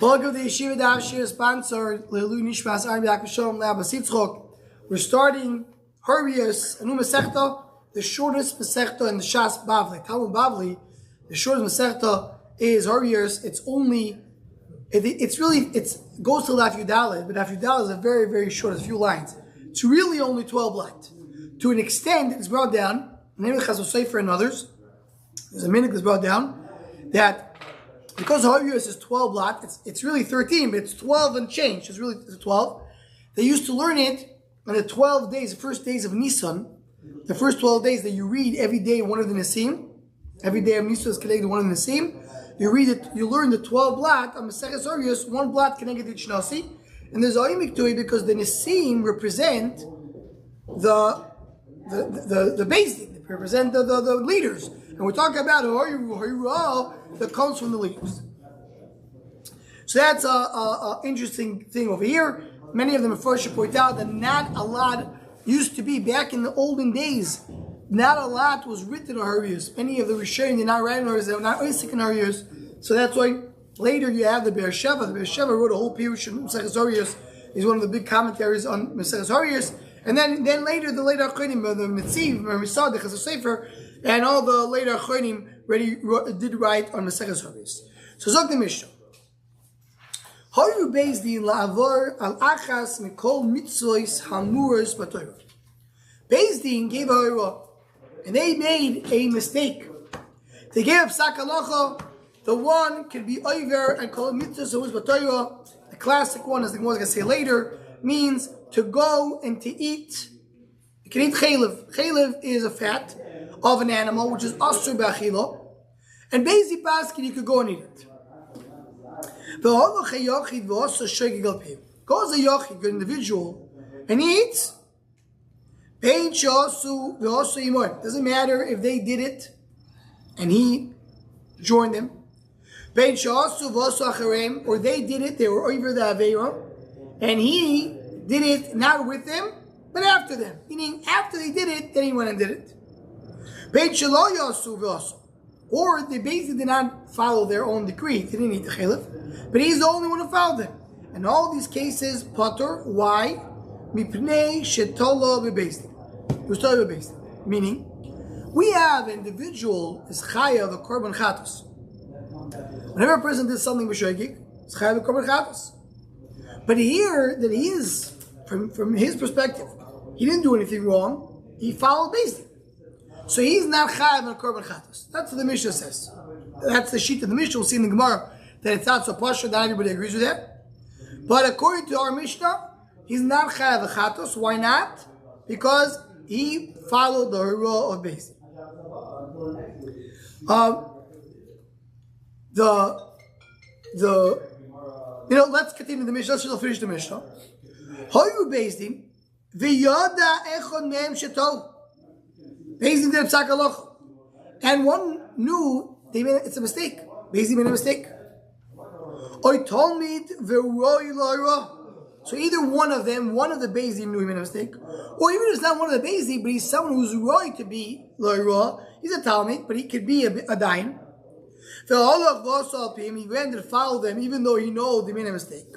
Plug of the Yeshiva Dashir sponsor Leilu Nishmas Arbi Akvashom Labasitzchok. We're starting Horayos, a new Masechta, the shortest Masechta in the Shas Bavli. Talmud Bavli, the shortest Masechta is Horayos. It goes to Daf Yudalid, but Daf Yudalid is a very, very short, it's a few lines. It's really only 12 lines. To an extent, it's brought down, in the name of Yechezkel and others, there's a minute that's brought down, that because Horayos is 12 lot, it's really 13, but it's 12 and change. It's 12. They used to learn it on the 12 days, the first days of Nisan, the first 12 days that you read every day one of the Nisim. Every day of Nisan is connected to one of the Nisim. You read it, you learn the 12 blot on Maseches Horayos, one blot connected to each Nasi. And there's a yimik to it because the Nisim represent the Beis Din, they represent the leaders. And we're talking about Horayos that comes from the leaders. So that's an interesting thing over here. Many of them first point out that not a lot used to be back in the olden days. Not a lot was written on Horayos. Many of the Rishonim did not write on Horayos. They were not Isaac in Horayos. So that's why later you have the Yeshiva. The Yeshiva wrote a whole pirush on Maseches Horayos. He's one of the big commentaries on Maseches Horayos. And then later the later Achronim, the Mitziv, Misad, the Chazal Sefer, and all the later Achronim did write on Maseches Horayos. So Zok the Mishnah. Hoyu Beis Din la'avor al achas mikol mitzvos hamuros b'Torah. Beis Din gave a Horayos, and they made a mistake. They gave psak halacha. The one can be over and call mitzvos hamuros b'Torah. The classic one, as the Gemara is going to say later, means to go and to eat. You can eat chaylev. Chaylev is a fat of an animal, which is asur b'achila. And Beis Din you could go and eat it. Goes a yachid, good individual, and he eats. Doesn't matter if they did it and he joined them. Or they did it, they were over the Aveira, and he did it not with them, but after them. Meaning, after they did it, then he went and did it. Or they basically did not follow their own decree. They didn't eat the chaylev, but he's the only one who followed them. In all these cases, patur. Why? Mipnei shetolo bebeis din. It was told bebeis din. Meaning, we have an individual is chayav a korban chatos. Whenever a person did something b'shoigig, it's chayav a korban chatos. But here, that he is from his perspective, he didn't do anything wrong. He followed beis din. So he's not chayav on korban chatos. That's what the Mishnah says. That's the sheet of the Mishnah. We'll see in the Gemara that it's not so pashut. Not everybody agrees with that. But according to our Mishnah, he's not chayav chatos. Why not? Because he followed the Horayos of Beis Din. Let's continue the Mishnah. Let's just finish the Mishnah. Hoyu Beis Din v'yada echad mehem shetol. Beis Din did psak halacha, and one knew it's a mistake. Beis Din made a mistake. So either one of them, one of the Beis Din knew he made a mistake, or even if it's not one of the Beis Din, but he's someone who's right to be loyra. He's a Talmud, but he could be a dayan. He went to follow them, even though he knows they made a mistake.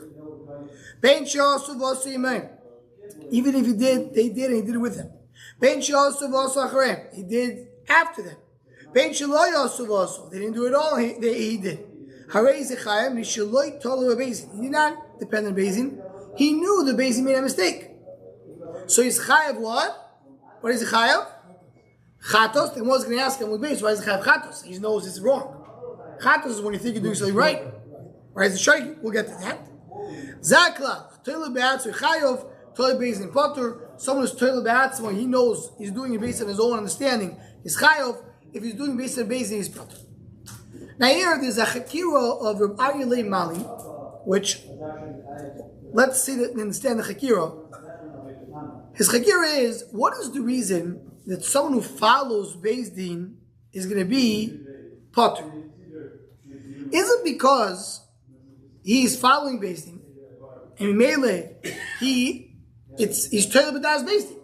Even if he did, they did, and he did it with them. He did after them. They didn't do it all, he did. He did not depend on Beis Din. He knew the Beis Din made a mistake. So he's chayav what? What is he chayav? Chatos. The Gemara is going to ask him, why is he chayav chatos? He knows it's wrong. Chatos is when you think you're doing something right. Why is it shaky? We'll get to that. Zakla. Someone who's toilet ba'atzma, he knows he's doing it based on his own understanding. He's chayav. If he's doing based on Beis Din, he's patur. Now here, there's a chakira of Reb Aryeh Mali, which, let's see that understand the chakira. His chakira is, what is the reason that someone who follows Beis Din is going to be patur? Is it because he's following Beis Din, and Mele, he's toilet b'das Beis Din?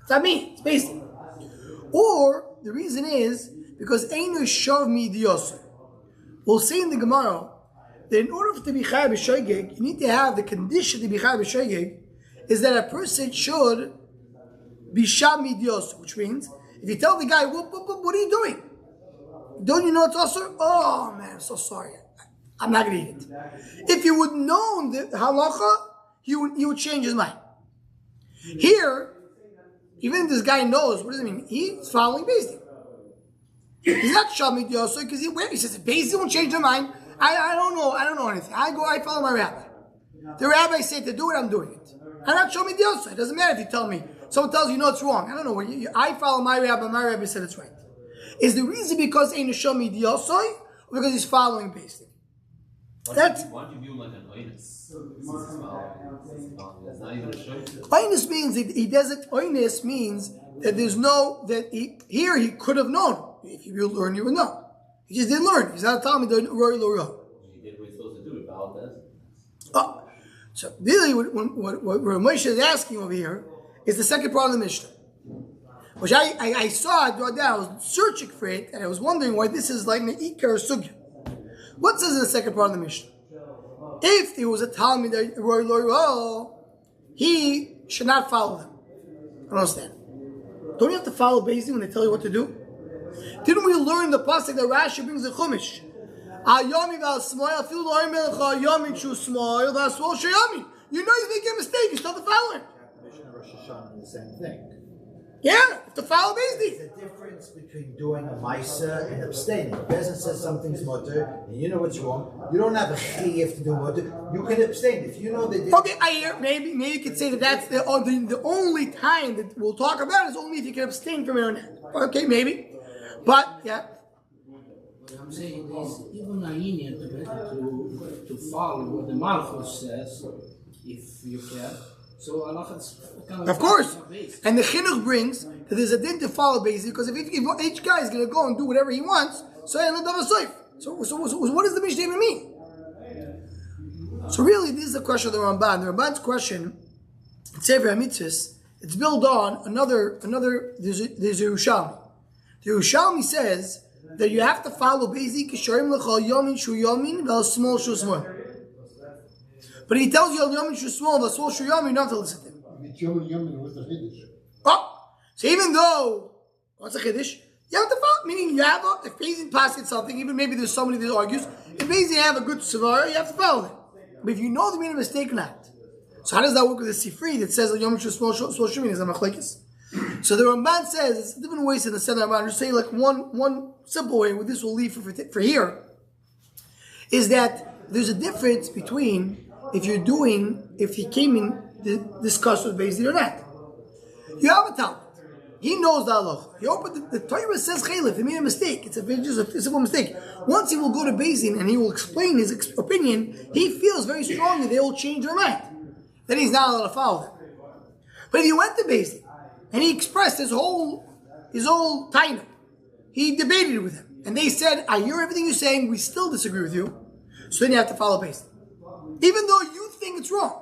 It's not me, it's Beis Din. Or the reason is because Einu Shav Mi Diyosur. We'll see in the Gemara that in order to be chayav b'shogeg, you need to have the condition to be chayav b'shogeg is that a person should be sham midyos, which means if you tell the guy, what are you doing? Don't you know it's also? Oh man, I'm so sorry. I'm not going to eat it. If you would known the halacha, you would change his mind. Here, even if this guy knows, what does it mean? He's following Beis Din. He's not shamit yoso because he says Beis Din won't change their mind. I don't know anything. I follow my rabbi. The rabbi said to do it, I'm doing it. I'm not shamit yoso. It doesn't matter if you tell me. Someone tells you, it's wrong. I don't know. I follow my rabbi said it's right. Is the reason because ain't a shamit yoso or because he's following Beis Din? That's why do you view like an oinus? It's not even a show. Oinus means he does it. Oinus means that there's no he could have known. If you learn, you would know. He just didn't learn. He's not telling me the roy lo. He did what he's supposed to do. He followed that. Oh, so really, what Moshe is asking over here is the second part of the Mishnah, which I saw it draw down. I was searching for it, and I was wondering why this is like an ikar sugya. What says in the second part of the Mishnah? If there was a Talmud that roy lo, he should not follow them. I don't understand. Don't you have to follow Beis Din when they tell you what to do? Didn't we learn the pasuk that Rashi brings the Chumash? You know he's making a mistake. You still have to follow him. The same thing. Yeah, you have to follow Beis Din. There's a difference between doing a Maisa and abstaining. The peasant says something's mutter, and you know what's wrong. You don't have a chiyuv to do mutter. You can abstain if you know that. Okay, I hear. Maybe you could say that's the only time that we'll talk about is only if you can abstain from internet. Okay, maybe, but yeah. What I'm saying is, even Ainian to follow what the Malchus says, if you can. So Allah is kind of course, and the chinuch brings that there's a din to follow Beis Din because if each guy is going to go and do whatever he wants, so what does the Mishnah even mean? So really, this is the question of the Ramban. The Ramban's question, Sefer HaMitzvos, it's built on another. There's a Yerushalmi. The Yerushalmi says that you have to follow Beis Din kisharim l'chal yamin shu yamin v'al small shu small. But he tells you yamin shu small v'al small shu yamin, you don't have to listen to him. Oh, so even though what's a chiddush? You have to follow. Meaning you have if Beis Din passes something, even maybe there's somebody that argues. If Beis Din have a good svara, you have to follow them. But if you know they made a mistake or not, so how does that work with the Sifri that says yamin shu small shu yamin is a machlekes? So the Ramban says it's different ways in the Seder Ramban. Just say like one simple way. What this will leave for here is that there's a difference between if he came in to discuss with Beis Din or not. You have a Talmud. He knows the halacha. He opened the Torah says chaylev. He made a mistake. It's a simple mistake. Once he will go to Beis Din and he will explain his opinion, he feels very strongly they will change their mind. Then he's not allowed to follow them. But if he went to Beis Din and he expressed his whole taina, he debated with him, and they said, "I hear everything you're saying. We still disagree with you." So then you have to follow Beis Din, even though you think it's wrong.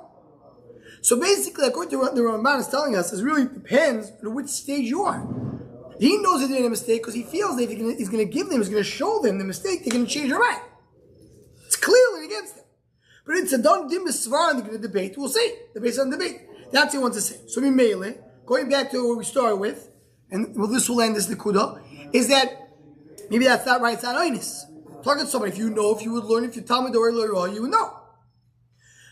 So basically, according to what the Ramban is telling us, it really depends on which stage you are. He knows they're doing a mistake because he feels that if he's going to give them, he's going to show them the mistake, they're going to change their mind. It's clearly against them. But it's a don't dim svar and they're going to debate. We'll see. The based on debate. That's what he wants to say. So Mimele, going back to what we started with, and this will end this Nikuda, is that maybe that's not right, it's not oinus. Talking to somebody, if you would learn, if you tell me the word you would know.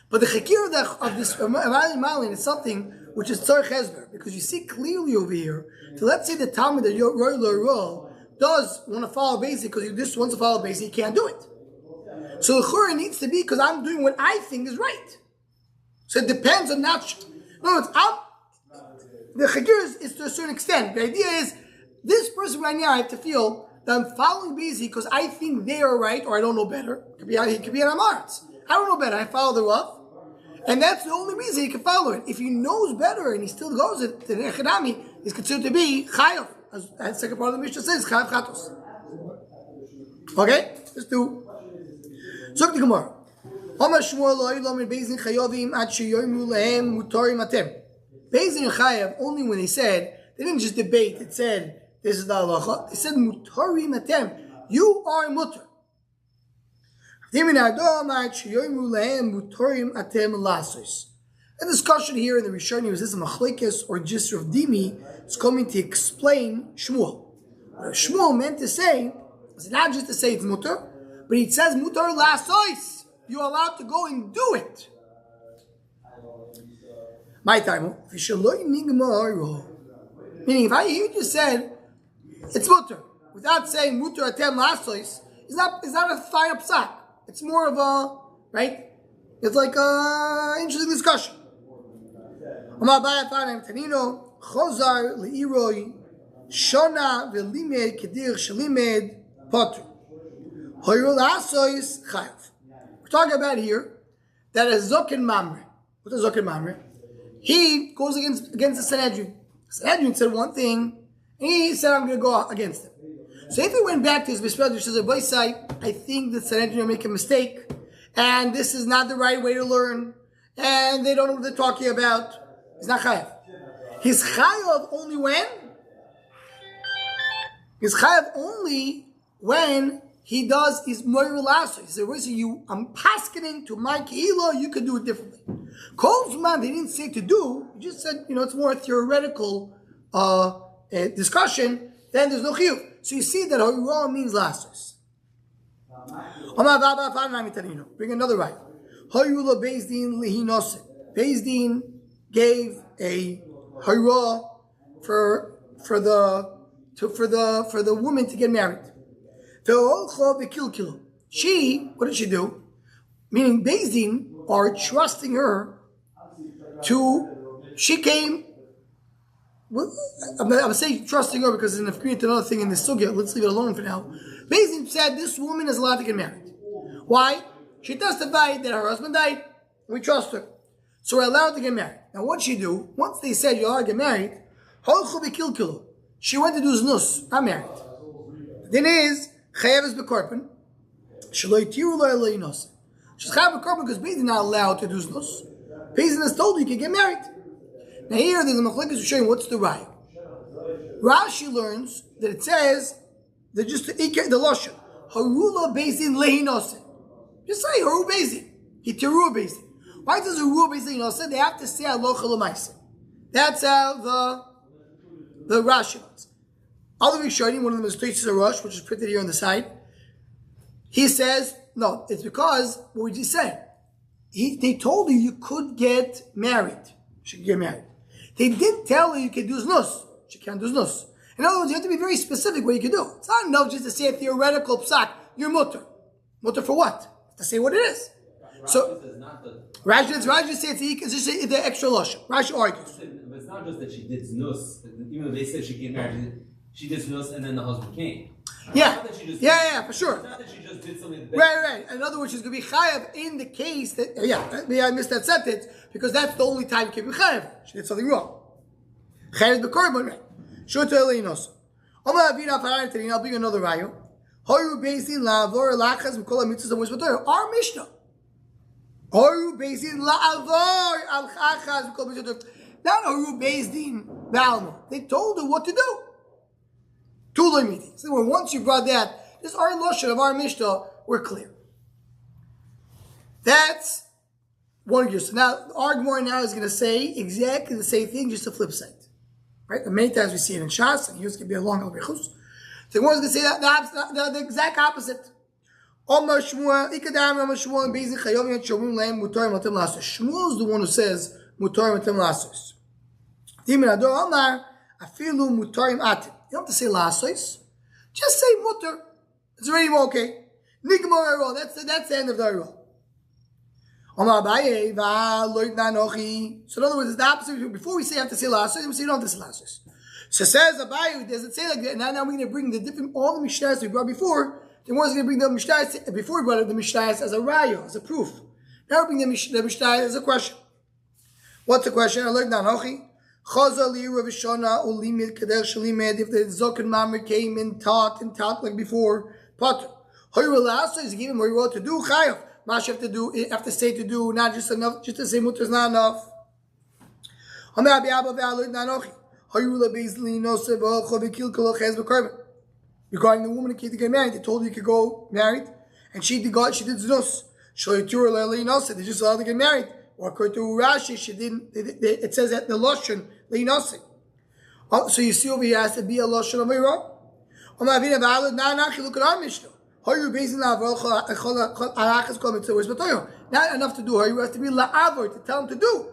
But the chakir of this Malin is something which is tzarich hezber, because you see clearly over here, so let's say the Talmud that Roy does want to follow Beis Din because he just wants to follow Beis Din, he can't do it. So the chura needs to be because I'm doing what I think is right. So it depends on not. No, the chakir is to a certain extent. The idea is this person right now I have to feel that I'm following Beis Din because I think they are right or I don't know better. It could be an amarts. I don't know better. I follow the Rav. And that's the only reason he can follow it. If he knows better and he still goes it, then Echadami is considered to be Chayav. As the second part of the Mishnah says, Chayav Chatos. Okay? Let's do. Zok the Gemara. Beis Din and Chayav, only when they said, they didn't just debate, it said, this is the halacha. They said, Mutarim atem. You are mutar. A discussion here in the Rishonim, is this a machlekes or just Rav Dimi, is coming to explain Shmuel. What Shmuel meant to say is not just to say it's mutar, but it says mutar lasois. You're allowed to go and do it. My time. Meaning, if you just said it's mutar without saying mutar atem lasois, it's not a final psak. It's more of a right. It's like a interesting discussion. Shona v'limed kedir shelimed potter. We're talking about here that a zokin mamre. What is zokin mamre? He goes against the Sanhedrin. The Sanhedrin said one thing, and he said, "I'm going to go against it." So if he went back to his Bishpat, which says, I think the Sanhedrin will make a mistake, and this is not the right way to learn, and they don't know what they're talking about. He's not chayav. He's chayav only when? He's chayav only when he does his moral lasso. He said, I'm paskening to my keila, you could do it differently. Kol Zman, they didn't say to do, he just said, it's more a theoretical discussion, then there's no chiyuv. So you see that Horayos means lassos. Bring another right. Horayos Beis Din lihinose. Beis Din gave a Horayos for the woman to get married. She, what did she do? Meaning Beis Din are trusting her she came, I'm saying trusting her because it's an agreement to another thing in the sugya. Let's leave it alone for now. Beis Din said this woman is allowed to get married. Why? She testified that her husband died. We trust her. So we're allowed to get married. Now what'd she do? Once they said you're allowed to get married, she went to do znus. I'm married. Then is chayav is bekorban. Shaloi tiru lo eleinos. She's chayav bekorban because Beis Din not allowed to do znus. Beis Din has told you can get married. Now here there's a machlekes showing what's the raya. Rashi learns that it says that just the lashon harula Beis Din lehinose. Just say haru Beis Din. Hitiru Beis Din. Why does haru Beis Din lehinose? They have to say alocha l'maisa. That's how the Rashi learns. Other Rishonim, one of them is Tosis Arush, which is printed here on the side. He says, no, it's because, what we just said, they told you you could get married. She could get married. They didn't tell you you could do znus. She can't do znus. In other words, you have to be very specific what you can do. It's not enough just to say a theoretical psak, you're mutter. Mutter for what? You have to say what it is. So, Rashi says it's just the extra lashon. Rashi argues. But it's not just that she did znus. Even though they said she get married, she did znus and then the husband came. Yeah, for sure. It's not that she just did something. Right. In other words, she's going to be chayav in the case that, I missed that sentence, because that's the only time you can be chayav. She did something wrong. Chayav is bekorban, right? Shor to eleinos. I'll bring another rayo. Hoyu Beis Din la'avor lachas mikol hamitzvos amus b'torah. Our Mishnah. Hoyu Beis Din la'avor al chachas mikol hamitzvos b'torah. Not Hoyu Beis Din ba'alma. They told her what to do. Two meetings. So once you brought that, this our lashon of our Mishnah, we're clear. That's one of yours. So now, our Gemara now is going to say exactly the same thing, just the flip side. Right? And many times we see it in Shas, and here's going to be a long Al-Bechus. The Gemara is going to say the exact opposite. Shmuel is the one who says, Mutarim atem lasos. You don't have to say lasos. Just say mutter. It's already okay. Nigmar. That's the end of the Arul. So in other words, it's the opposite. Before we say you have to say lasos, we say you don't have to say lasos. So says Abaye, does it say like that? Now we're going to bring all the mishnayos we brought before. Then we're going to bring the mishnayos before we brought the mishnayos as a raya, as a proof. Now we bring the mishnayos as a question. What's the question? If the Zokan Mamre came and taught like before, Potter. Is giving what you want to do, Chayav. Mash have to do, have to say to do, not just enough, just to say mutter is not enough. Regarding the woman who came to get married, they told you could go married, and she did znus. They just allowed to get married. Or according to Rashi, she didn't. It says that the loshon leinosi. So you see over here has to be a loshon of Ira. Look at our Mishnah. Not enough to do her. You have to be la'avor to tell him to do.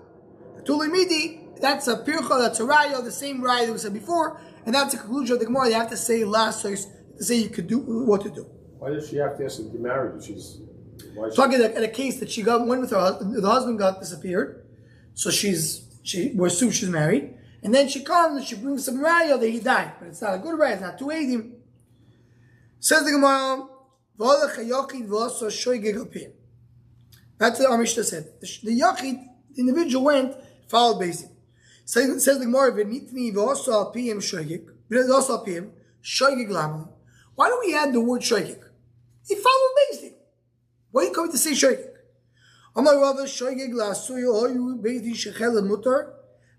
Tulimidi, that's a pircha, that's a raya, the same raya that we said before, and that's the conclusion of the Gemara. They have to say last to say you could do what to do. Why does she have to ask to get married if she's? Talking at a case that she went with her husband, the husband got disappeared, so we're assuming she's married, and then she comes and she brings some raya that he died, but it's not a good raya, it's not 280. Says the Gemara, that's what our Mishnah said. The Yachid, the individual went, followed basic. Says the Gemara, why do we add the word shoygig? He followed basic. Why are you coming to say shoygig? Amar Rava shoygig la'asuyo hoyu beiti shechel mutar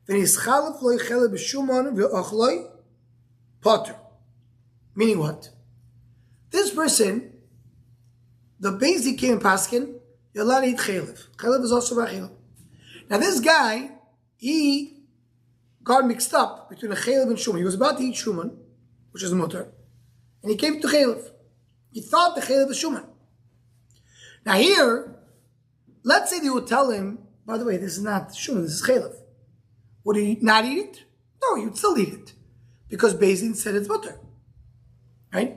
v'nischalef lo yichel b'shuman v'achloi potter. Meaning what? This person, the basic came in Paskin, you're allowed to eat chalev. Chalev is also b'achil. Now this guy, he got mixed up between a chalev and shuman. He was about to eat shuman, which is mutar, and he came to chalev. He thought the chalev was shuman. Now here, let's say they would tell him, by the way, this is not shuman, this is chalev. Would he not eat it? No, he would still eat it. Because Beis Din said it's mutar. Right?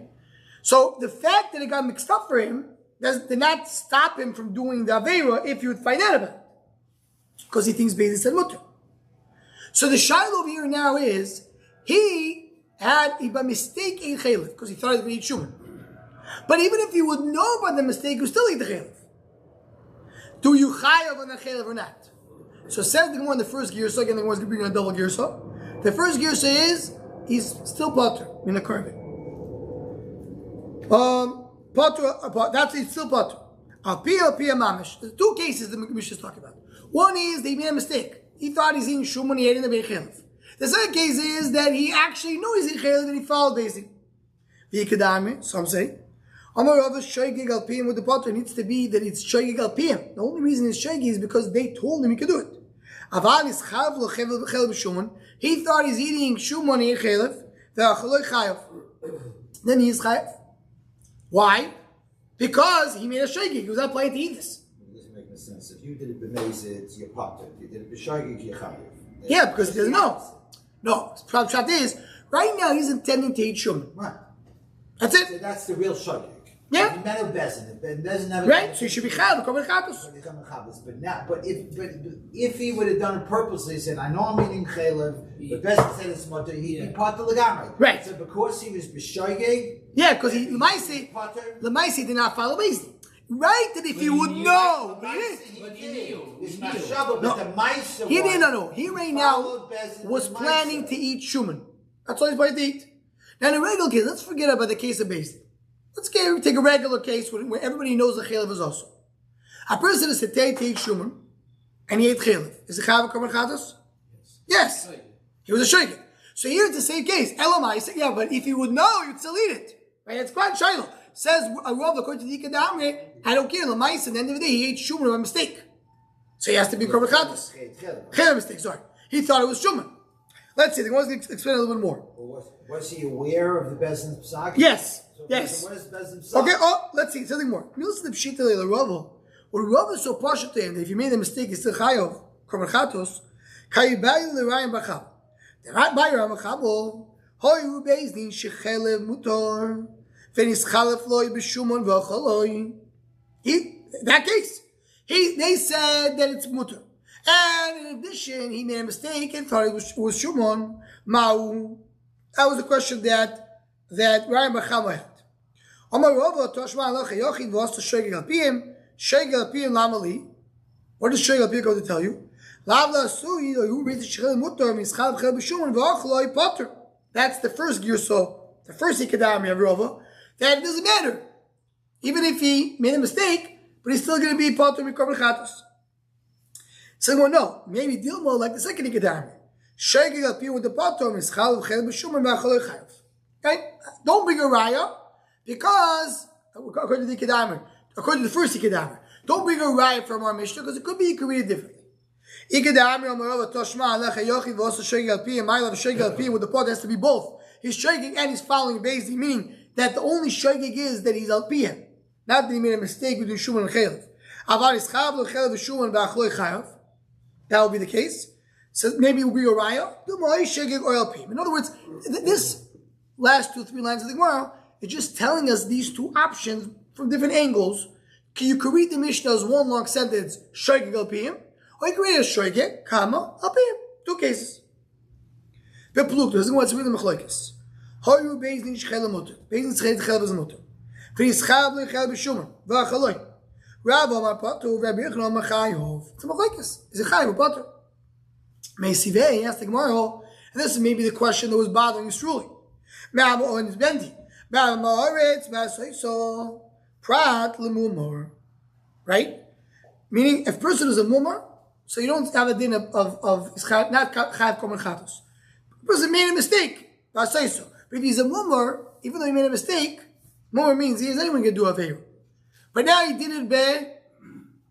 So the fact that it got mixed up for him did not stop him from doing the Aveira if you would find out about it. Because he thinks Beis Din said mutar. So the shaila over here now is, he by mistake ate chalev, because he thought he was going to eat shuman. But even if you would know by the mistake, you still eat the chalev. Do you chayav on the chalev or not? So says the Gemara in the first girsa, again the Gemara is going to bring a double girsa. The first girsa is, he's still potter, in a korban. That's it's still potter. Al-piyah mamish. There's two cases the Mishnah is talking about. One is, they made a mistake. He thought he's eating shuman, he ate in the Beit chalev. The second case is that he actually knew he's eating chalev and he followed basic. V'yikadami, some say. Amar Rava shoygig al piyam with the potter needs to be that it's shoygig al piyam. The only reason it's shoygig is because they told him he could do it. Aval is chayav lo chalev b'shuman. He thought he's eating shuman, he ate chalev. V'achaloi chayav. Then he is chayav. Why? Because he made a shoygig. He was not planning to eat this. It doesn't make any sense. If you did it b'mezid, you're potter. If you did it b'shoygig, you're chayav. Yeah, because he doesn't know. No, the problem is, right now he's intending to eat shuman. Right. That's it. So that's the real shoygig. Yeah. Right, so you should be chayav, but if he would have done it purposely, he said, I know I'm eating chalev, but Bezin said it's mutter, he'd be potter legamri. Right. So because he was b'shoygig, yeah, because he Lemaisi did not follow Beis Din. Right, that if he would know, but he knew. No, he didn't know. He right now was planning to eat shuman. That's all he's planning to eat. Now in a regular case, let's forget about the case of Beis Din. Let's take a regular case where everybody knows the chalev is also. A person is to eat shuman, and he ate chalev. Is it chayav korban chatos? Yes. He was a shoygig. So here it's the same case. Elamai said, yeah, but if he would know, you'd still eat it. Right? It's quite shayla. Says Rav according to the Ikadamre, I don't care. Lamais, at the end of the day, he ate shuman by mistake. So he has to be korban chatos. Chalev mistake. Sorry, he thought it was shuman. Let's see. They want to explain a little bit more. Was he aware of the Bezin's psak? Yes. So yes. What is Bezin's psak? Okay. Oh, let's see something more. You listen to Pshita the Rav. When Rav is so partial to him that if you made a mistake, he's still chayav korban chatos. Kayibayu l'rayim b'chab. The right by Ram b'chabol. Hoyu Beis Din shechelev mutar. V'nischalef loy b'shuman v'achaloi. That case, they said that it's mutar. And in addition, he made a mistake and thought it was shuman. Ma'u. That was a question that Ryan Bachama had. Amar Rava Toshma Alacha Yochid was to Shoygig Al Piyim. Shoygig Al Piyim Lamali. What does Shoygig Al Piyim go to tell you? Lavla Sui who reads Shechel Mutar Mischal B'Chel B'Shuman V'Achloi Potter. That's the first Girso, the first Ikadami of Rava. That it doesn't matter, even if he made a mistake, but he's still going to be Potter Mikorban Chatos. So well, no, maybe deal more like the second Ikadami. Shoygig Al Piyim with the Potter Mischal B'Chel B'Shuman V'Achloi Chayav. Okay? Don't bring a raya, because according to the Kedamer, according to the first Kedamer. Don't bring a riot from our Mishnah because it could be you could read it differently. With the part has to be both. He's shaking and he's following basically, meaning that the only shaking is that he's al piyah, not that he made a mistake between Shuman and Chaylev. That will be the case. So maybe it will be a raya. In other words, this last 2-3 lines of the Gemara is just telling us these two options from different angles. You could read the Mishnah as one long sentence, shaking al piyah, or you can read it as shaking, comma, al piyah. 2 cases. Beplukto, this is what's really mechlokes. Hoyu bezdin shchel mutter. Bezdin shchel shchel is mutter. V'is chab lechel b'shuman. V'achaloi. Rabbi Amar Patur, Rabbi Yechezkel Amar Chayov. It's a mechlokes. Is it Chayov or Patur? Meisivei, he asked the Gemara, and this is maybe the question that was bothering us truly. Me'am on his bendi. Me'am ma'aretz ma'asayso. Prat lemumor. Right? Meaning, if a person is a mumar, so you don't have a din of not Chayav Korban Chatos. The person made a mistake. But if he's a mumar, even though he made a mistake, mumar means he is anyone can do a favor. But now he did it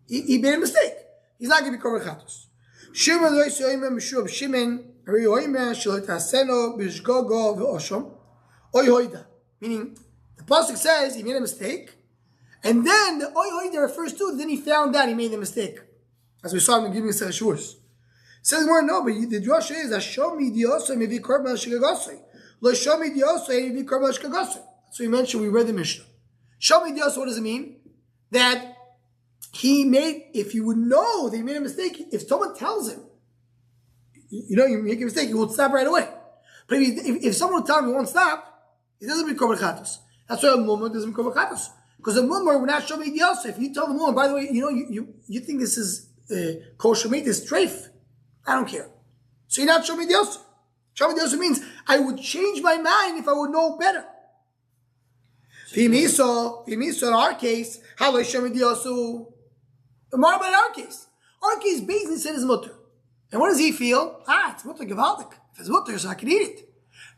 he made a mistake. He's not going to be Korban Chatos. Shimon lo'ysoyim mishum Shimon riyoyim shelo taseno b'shgogo v'oshom oy hoida. Meaning, the pasuk says he made a mistake, and then the oy hoida refers to then he found out he made the mistake, as we saw him giving us a shurs. Says more no, but the drasha is Hashomi diosay mevi korban shkagasay. Lo shomi diosay mevi korban shkagasay. So we mentioned, we read the Mishnah. Shomi diosay, what does it mean? That he made, if you would know that he made a mistake, if someone tells him, you know, you make a mistake, he will stop right away. But if someone will tell him he won't stop, he doesn't be korban chatos. That's why a mummer doesn't be korban chatos. Because a mummer would not show me diosay. If you tell the mummer, by the way, you know, you think this is kosher meat, this treif. I don't care. So you're not Shomi Diyosu. Shomi Diyosu means I would change my mind if I would know better. V'imiso, in our case, how is Shomi Diyosu? More about our case. Our case basically said it's mutter. And what does he feel? It's mutter gevaldik. If it's mutter, so I can eat it.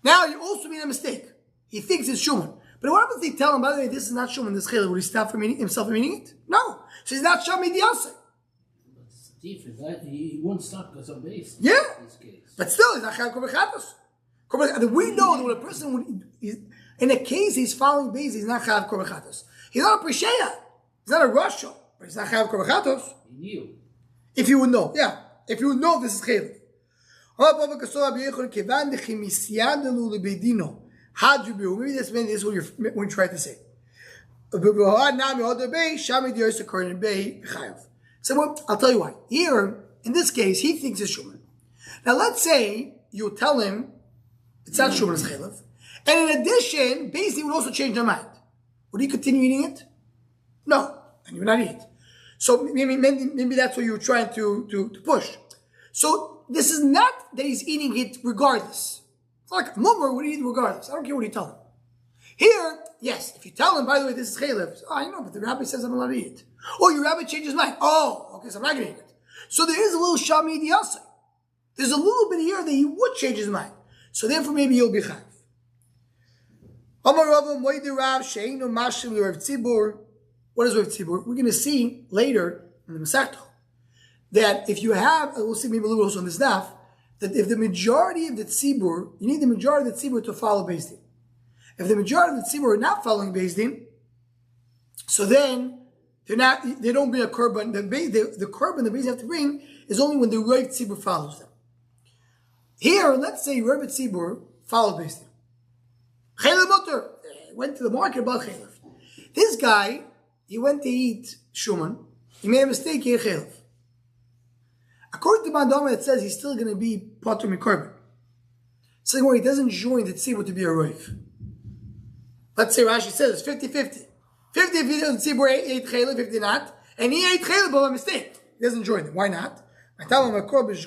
Now you also made a mistake. He thinks it's Shuman. But what happens if they tell him, by the way, this is not Shuman, this chaylev? Would he stop from himself from eating it? No. So he's not Shomi Diyosu. He won't stop because of base. Yeah, but still, he's not Chayav Korban Chatos. We know that when a person would, in a case he's following base, he's not Chayav Korban Chatos. He's not a Prisheya. He's not a Rasha, but he's not Chayav Korban Chatos. He knew. If you would know, yeah. If you would know, this is Chaylev. Maybe this is what you're trying to say. So I'll tell you why. Here, in this case, he thinks it's Shuman. Now let's say you tell him it's not Shuman, it's Chaylev. And in addition, basically would also change their mind. Would he continue eating it? No. And you would not eat it. So maybe that's what you were trying to push. So this is not that he's eating it regardless. It's like a mummer would eat it regardless. I don't care what you tell him. Here, yes, if you tell him, by the way, this is Chaylev. I know, but the rabbi says I'm allowed to eat it. Oh, your rabbi changed his mind. Oh, okay, so I'm not going to eat it. So there is a little Shami Diyasai. There's a little bit here that he would change his mind. So therefore, maybe he'll be Chayiv. What is Rav Tzibur? We're going to see later in the Masechta that if you have, we'll see maybe a little also on this daf, that if the majority of the Tzibur, you need the majority of the Tzibur to follow Beis Din. If the majority of the Tzibur are not following Beis Din, so then they don't bring a korban. The korban the Beis Din have to bring is only when the Rav Tzibur follows them. Here, let's say Rav Tzibur followed Beis Din. Chaylev Mutter went to the market about Chaylev. This guy, he went to eat Shuman. He made a mistake, he ate Chaylev. According to Bandama, it says he's still going to be Patur Mikorban. So he doesn't join the Tzibur to be a Rav. Let's say Rashi says it's 50-50. 50 if the Tzibur ate Chaylev, 50 not. And he ate Chaylev by mistake. He doesn't join them. Why not? I tell him, it has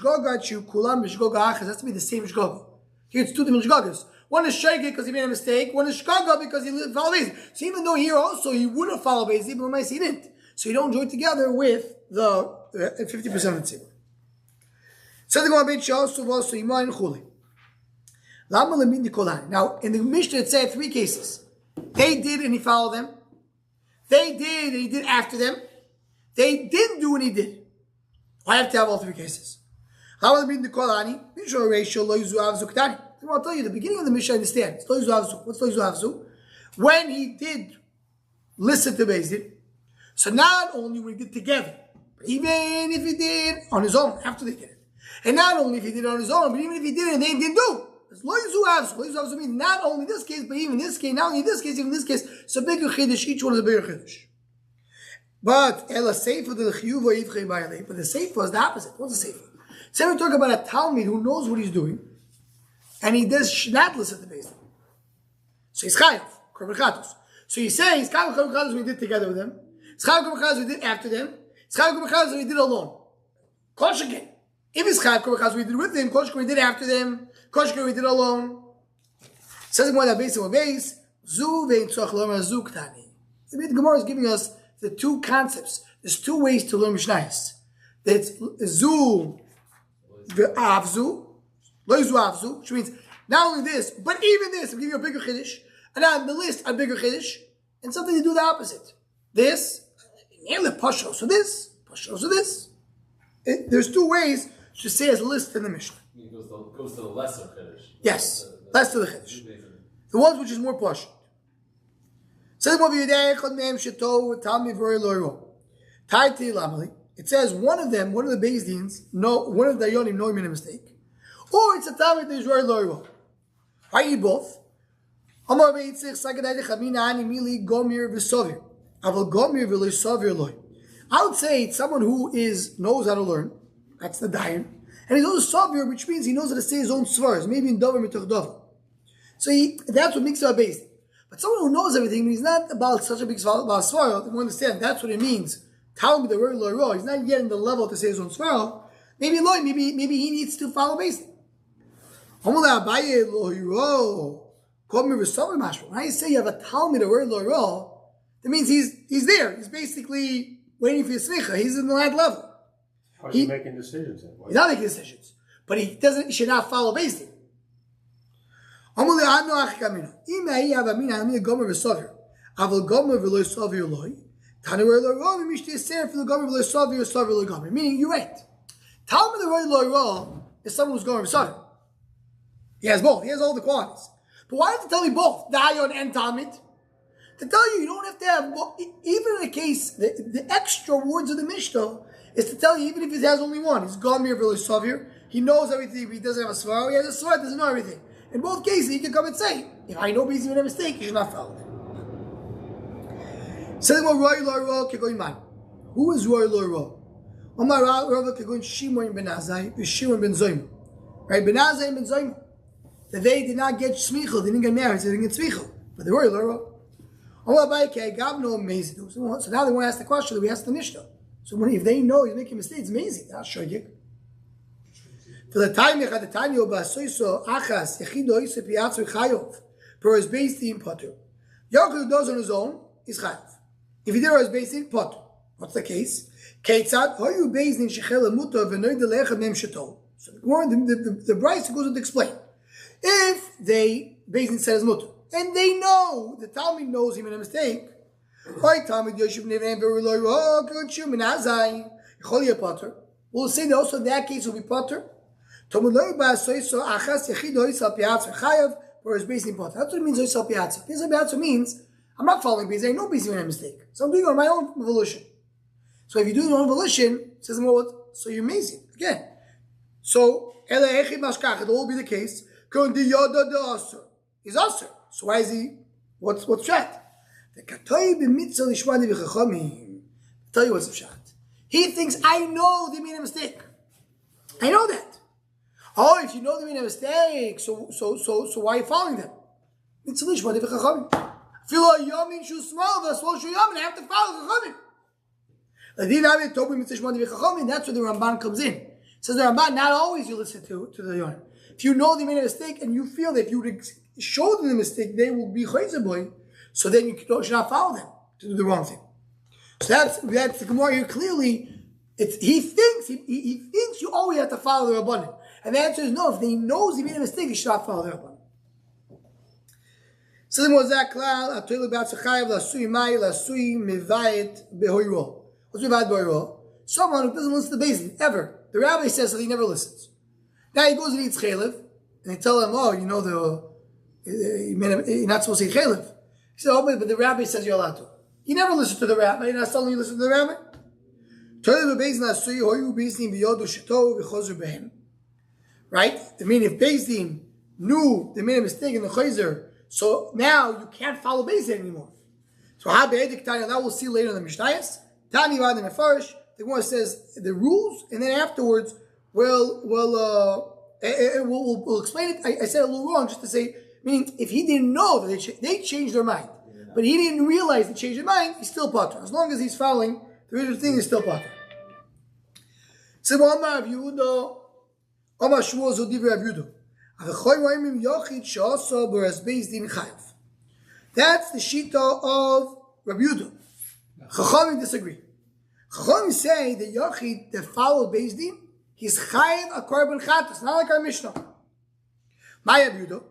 to be the same Shgoga. Here it's two different Shgogas. One is Shaykh because he made a mistake. One is Shgoga because he followed Beis Din. So even though here also he would have followed Beis Din, but he didn't. So you don't join together with the 50% of the Tzibur. Now, in the Mishnah, it said 3 cases. They did and he followed them. They did, and he did after them. They didn't do, and he did. I have to have all three cases. I'll tell you, the beginning of the Mishnah, understand. What's Lo Yizu Havzu? When he did listen to Beis Din, so not only when he did together, but even if he did on his own, after they did it. And not only if he did it on his own, but even if he did it and they didn't do. It's Lo Yizu Havzu. Lo Yizu Havzu means not only this case, but even this case, not only this case, even this case. So bigger Chiddush, each one is a bigger Chiddush. But Ela Seifa the Chiyuva Yivchei Bayalei. But the Seifa is the opposite. What's the Seifa? Say we talk about a Talmud who knows what he's doing, and he does not listen to Beis Din. So he's Chayav, Korban Chatos. So you say he's Chayav Korban Chatos we did together with them. He's Chayav Korban Chatos we did after them. He's Chayav Korban Chatos we did alone. Kosh again. If he's Chayav Korban Chatos we did with them, Kosh we did after them. Kosh we did alone. Says the Gemara that Beis and Beis Zu vein Tzach Lomar Zu Ktani. The Gemara is giving us the two concepts. There's two ways to learn Mishnayos. That's Zu Avzu, Lo Yizu Avzu, which means not only this, but even this, I'll give you a bigger Chiddush, and on the list, a bigger Chiddush, and something to do the opposite. This, and the Pasho, so this, Pasho, so this. There's two ways to say as a list in the Mishnah. It goes to the lesser Chiddush. Yes, less to the Chiddush. The ones which is more Pasho. It says one of them, one of the Beis Dins, one of the Yonim, no, he made a mistake. Or it's a Talmud that is Roy Loiro. Are you both? Amar Beitzich, Sagadai Chamina Ani Mili Gomir V'Sovir. Aval Gomir V'Sovir Loy. I would say it's someone who knows how to learn. That's the Dayan. And he knows Sovir, which means he knows how to say his own svars, maybe in Dover Mitoch Dover. So that's what makes it a Beis Din. But someone who knows everything, he's not about such a big svar, we understand that's what it means. Talmud the word Loiro, he's not yet in the level to say his own svar. Maybe he needs to follow Beis Din. When I say you have a Talmud the word Loiro, that means he's there. He's basically waiting for his smicha. He's in the right level. How's he making decisions? He's not making decisions, but he should not follow Beis Din. Meaning you're right. Talmud the word Loiro is someone who's going with Sovir. He has both. He has all the qualities. But why have to tell me both, Dayan and Talmud? To tell you don't have to have both. Even in the case, the extra words of the Mishnah is to tell you, even if he has only one, he's Gomir v'lo Sovir. He knows everything. If he doesn't have a svar, he has a svar, doesn't know everything. In both cases, he can come and say, if I know he's made a mistake, you should not follow it. Who is Roy Loiro? Shimon ben Azai, Shimon ben Zoyim. Right? Ben Azai and ben Zoyim. That they did not get shmichel, they didn't get married, so they didn't get shmichel. But they were Loiro. So now they want to ask the question that we asked the Mishnah. So if they know he's making mistakes, it's amazing. I'll show you. For the time you had the time you achas yechido isa piatzu chayov for his Beis Din potter. Yaakov does on his own is chayav. If he did on his Beis Din potter, what's the case? Keitzad hoyu Beis Din shechel muto v'noy delechem mem shetol. So the Bryce goes on to explain. If they Beis Din says muto and they know the Talmud knows he made a mistake. We'll say that also in that case will be potter. For his Beis Din potter. That's what it means. Beis Din means I'm not following Beis Din. I know Beis Din made a mistake, so I'm doing it on my own volition. So if you do it on your own volition, it says so you're amazing again. So it will be the case. He's also. So why is he? What's that? Tell you what's the pshat. He thinks I know they made a mistake. I know that. Oh, if you know they made a mistake, so why are you following them? It's a lishma de v'chachamim. Filo yamin shu small v'small shu yamin. I have to follow chachamim. That's where the Ramban comes in. It says the Ramban, not always you listen to the yom. If you know they made a mistake and you feel that if you would show them the mistake, they will be chayzaboy. So then you should not follow them to do the wrong thing. So that's the Gemara here. Clearly, he thinks you always have to follow the Rabbanim. And the answer is no. If he knows he made a mistake, he should not follow the Rabbanim. So then was that klal? Atoil about Chayav lasui mai lasui mivayit behoiro. What's mivayit behoiro? Someone who doesn't listen to the Beis Din ever. The rabbi says that he never listens. Now he goes and eats chaylev, and they tell him, "Oh, you know you're not supposed to eat chaylev." He said, "Oh, but the rabbi says you're allowed to." He never listens to the rabbi. You're not telling you listen to the rabbi. Right? I mean, if Beis Din knew they made a mistake in the chayzer, so now you can't follow Beis Din anymore. So how that we'll see later in the Mishnayos. Tani Vad and Mefarish. The Gemara says the rules, and then afterwards we'll explain it. I said it a little wrong just to say, meaning if he didn't know that they changed their mind, but he didn't realize they changed their mind, he's still potter. As long as he's following the original thing, he's still potter. So Amar Rav Yehuda, Amar Shmuel Zodi Rav Yehuda. That's the shita of Rav Yehuda. Chachamim disagree. Chachamim say the Yachid that followed Beis Din, he's chayiv a korban chatas, not like our Mishnah. My Rav Yehuda,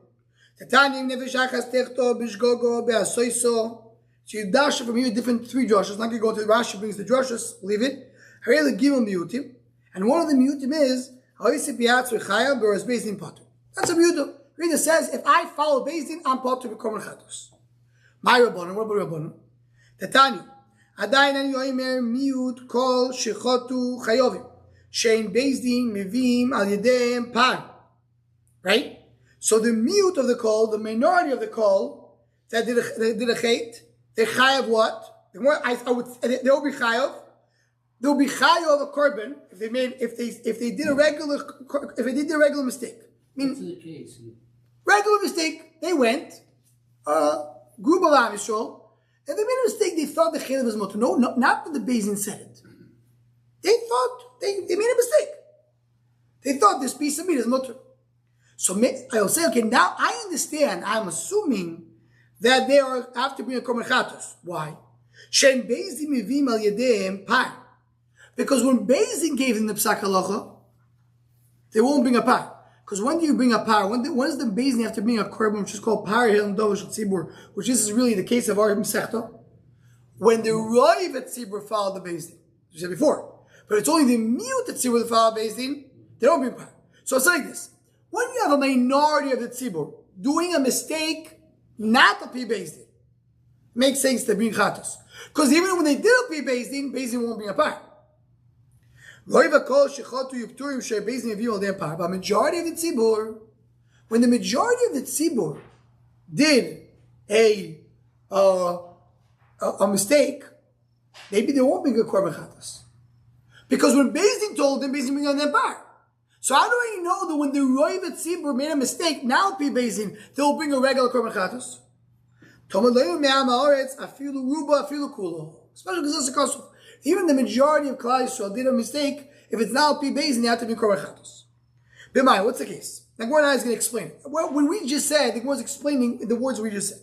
Tatanim nefesh achas techto bishgogo be'asoiso. So you dash from here different three drushes. Not going to go to the Rashi brings the drushes. Leave it. Harele gimel miyutim, and one of the miyutim is ha'isip yatzur chayav be'oras Beis Din patur. That's a miyutim. Reader says if I follow Beis Din, I'm patur b'korban chatos. My Rabbanon, what about Rabbanon? Tatanim. עדיין אני אומר מיעוט כל שחוטו חיובים שאין בייס דין מביאים על ידיהם פר. Right? So the miut of the call, the minority of the call that did a chait, they chayav what? They will be chayav. They'll be chayav a korban if they did a regular mistake. I mean, What's the case? regular mistake. They went group of Am Yisrael. And they made a mistake. They thought the chaylev was mutter. No, not that the Beis Din said it. They thought they made a mistake. They thought this piece of meat is mutter. So I'll say, okay, now I understand. I'm assuming that they have to bring a korban chatos. Why? Shem Beis Din mivim al yedeim par. Because when Beis Din gave them the psak halacha, they won't bring a par. Because when do you bring a par? When does the Beis Din have to bring a korban, which is called par hilm dovish tzibur, which is really the case of our Masechta? When the roiv at tzibur followed the Beis Din, as we said before, but it's only the mute at tzibur that followed Beis Din. They don't bring par. So it's like this: when you have a minority of the tzibur doing a mistake, not to be Beis Din, makes sense to bring chatos. Because even when they did be Beis Din won't bring a par. But majority of the tzibur, when the majority of the tzibur did a mistake, maybe they won't bring a korban chatas. Because when Beis Din told them, Beis Din bring on their par. So how do I know that when the roiv tzibur made a mistake, now be Beis Din, they'll bring a regular korban chatas? Especially because it's a custom. Even the majority of Klal Yisrael did a mistake. If it's now Pi Beis Din, you have to be korban chatos. B'mai, what's the case? Now, Gemara is going to explain it. Well, when we just said, the Gemara is explaining the words we just said.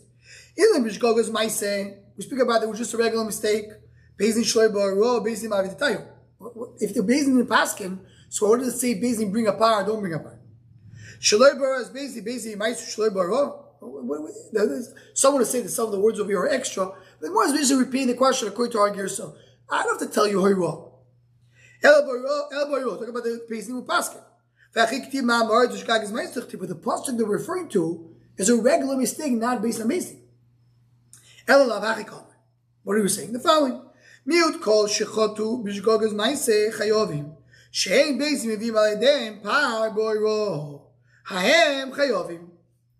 In the Mishgogas Maiseh, we speak about that it was just a regular mistake. Beis Din shloi ba'aro, Beis Din ma'avid tayo. If the Beis Din in Paskin, so what does it say? Beis Din bring a par, don't bring a par. Shloi ba'aro is Beis Din ma'asu shloi ba'aro. Someone will say that some of the words over here are extra. The Gemara is basically repeating the question according to our gear. So I don't have to tell you Horayos. El Baro, talk about the Beis Din Paskin. But the pasuk they're referring to is a regular mistake, not based on Beis Din. What are we saying? The following: Miut kol shechotu b'shgogas ma'aseh chayovim she'ein Beis Din mevim al yedem par boiro hahem chayovim.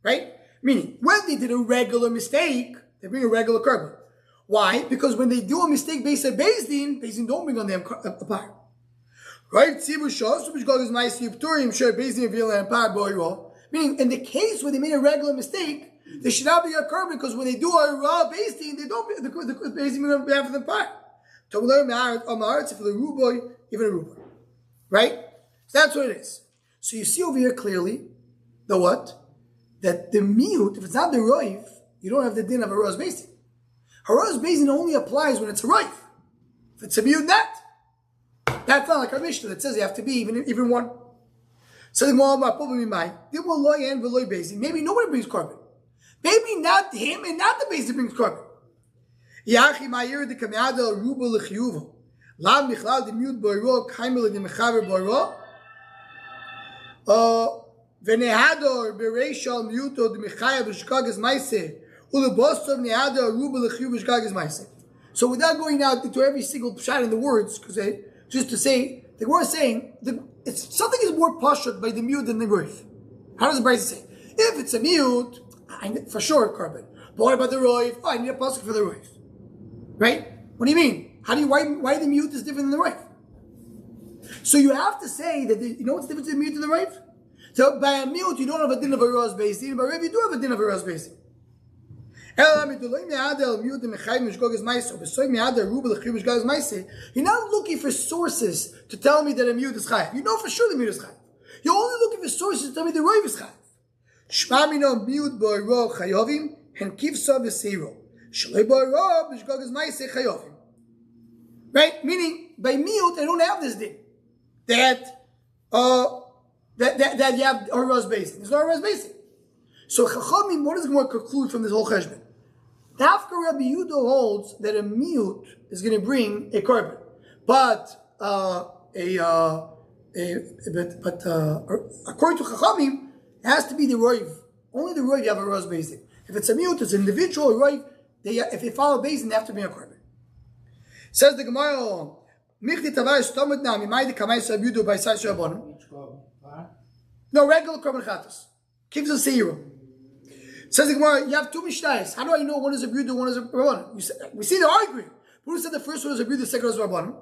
Right? Meaning, when they did a regular mistake, they bring a regular korban. Why? Because when they do a mistake based on Beis Din don't bring on them a par. Right? Meaning, in the case where they made a regular mistake, they should not be a korban because when they do a raw Beis Din, they don't the Beis Din on behalf of the par. Even a ruboy. Right? So that's what it is. So you see over here clearly the what? That the miut, if it's not the roiv, you don't have the din of a Horayos Beis Din. Horayos Beis Din only applies when it's a roiv. If it's a miut, that's not like our Mishnah that says you have to be even one. So the Gemara probably might. Maybe nobody brings korban. Maybe not him and not the base that brings carbon. Yachi ma'ir de kamyada ruba lechiyuva. Lam michlal de mute boiro kaimel de mechaver boiro. Venehador bereishal muto de mechaya b'shkagas maise. Ulebostov nehador ruba lechiyuva b'shkagas maise. So without going out into every single shot in the words, because just to say, the Gemara is saying it's something is more pashut by the mute than the roif. How does the Brisa say? If it's a mute, for sure carbon. But what about the roif? Oh, I need a pasuk for the roif. Right? What do you mean? Why the mute is different than the roif? So you have to say that you know what's the difference between the mute and the roif? So by a mute you don't have a din of a rosh basin, by a roif you do have a din of a rosh basin. You're not looking for sources to tell me that a mute is chayav. You know for sure the mute is chayav. You're only looking for sources to tell me the roiv is chayav. Shmamino mute boiro chayovim and kivsa v'seiro. Shalei boiro b'shgog is ma'aseh chayovim. Right? Meaning by mute I don't have this thing that you have Horayos basin. There's no Horayos basin. So Chachamim, what does the Gemara conclude from this whole cheshbon? Dafka Rabbi Yehuda holds that a mute is going to bring a carbon, but according to Chachamim, it has to be the roiv. Only the roiv you have a Horayos basin. If it's a mute, it's an individual roiv. If they follow basin, they have to bring a carbon. Says the Gemara, Michti Tavai Stomach now, Mimaydi Kamai Sabudu by Sai Shabon. No, regular carbon chatas. Gives us zero. Says the Gemara, you have two mishnayos. How do I know one is a Buddha, one is a Rabbanon? We see they're arguing. Who said the first one is a Buddha, the second one is a Rabbanon?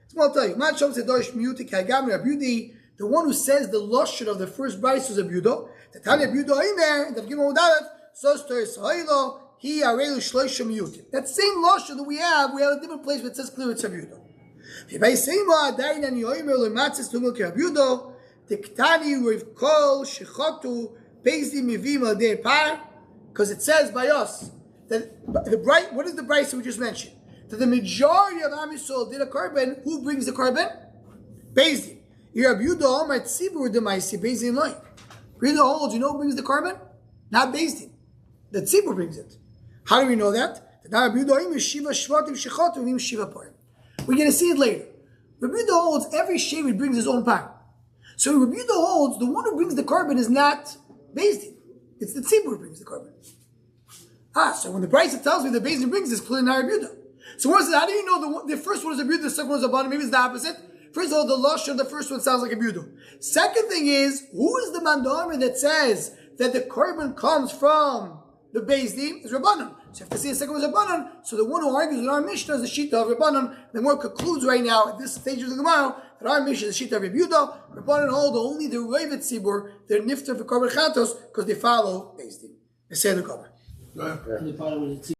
So I'll tell you. The one who says the lashon of the first brayso is a Buddha. The Tanya Buddha in there, and the Gimel Udalef, he arelu shloisha miyutim. That same lashon that we have a different place where it says clear it's a Buddha. Because it says by us that what is the price we just mentioned? That the majority of Am Yisrael did a carbon. Who brings the carbon? Beis Din. Yehuda holds, you know who brings the carbon? Not Beis Din. The tzibur brings it. How do we know that? We're going to see it later. Rabbi Yehuda holds every shevet brings his own part. So Rabbi Yehuda holds the one who brings the carbon is not Beis Din. It's the tzibur who brings the carbon. So when the Brisa tells me the Beis Din brings this, clearly not Rabbi Yehuda. So what is it? How do you know the first one is Rabbi Yehuda, the second one is a bottom? Maybe it's the opposite. First of all, the lashon of the first one sounds like a Yehuda. Second thing is, who is the mandomer that says that the carbon comes from the Beis Din? Is Rabbanon. So you have to see the second one is Rabbanon. So the one who argues with our Mishnah is the Shita of Rabbanon. The more concludes right now at this stage of the Gemara that our Mishnah is the Shita of Rabbi Yehuda. Rabbanon hold only the Revet Tzibur, they're nifter for carbon chatos because they follow Beis Din. They say the Gemara.